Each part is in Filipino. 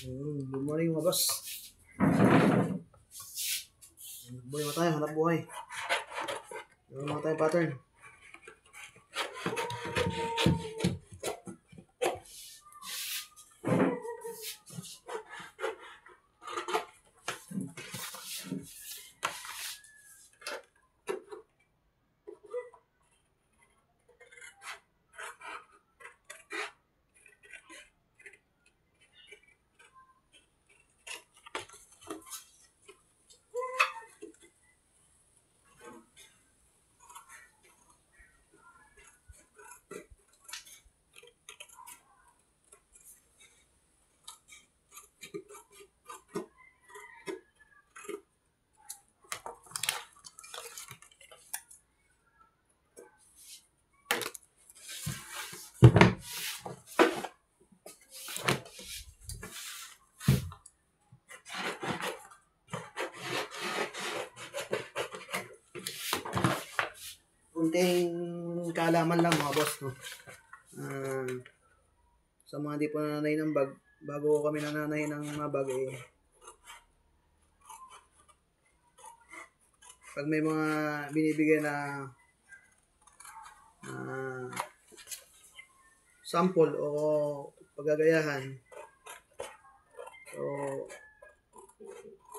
Good morning mga boss. Buhay mo tayo, hanap buhay. Gawin mo tayo pattern. Kunting kaalaman lang mga boss, no? Sa mga di po nanay ng bag, bago kami nananay ng mga bag, pag may mga binibigay na sample o paggagayahan, so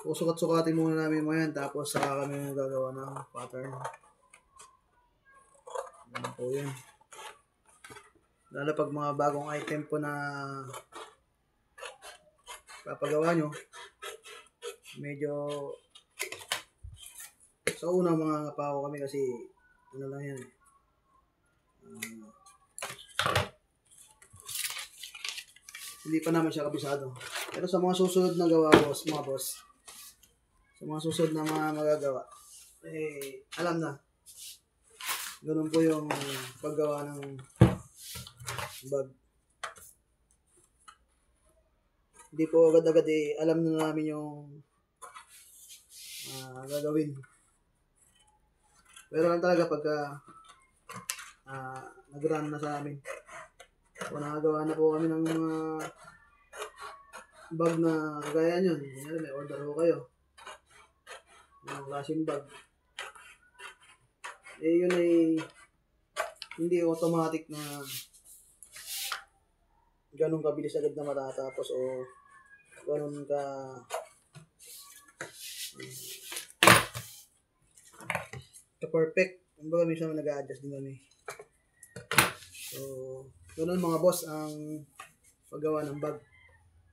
susukat-sukatin muna namin mga yan, tapos saka kami gagawa ng pattern. Ano po yun. Lalo pag mga bagong item po na papagawa nyo, medyo sa unang mga kapako kami kasi ano lang yan, hindi pa naman siya kabisado. Pero sa mga susunod na gawa boss, mga boss, sa mga susunod na mga magagawa, alam na. Ganun po yung paggawa ng bag. Hindi po agad-agad alam na namin yung gagawin. Pero lang talaga pagka nag-run na sa amin. Kung nakagawa na po kami ng mga bag na kagaya nyo, may order ko kayo ng klaseng bag. Yun ay hindi automatic na ganun kabilis agad na matatapos o ganun ka perfect. Kumbaga minsan nag-a-adjust din kami. So, ganun mga boss ang paggawa ng bag.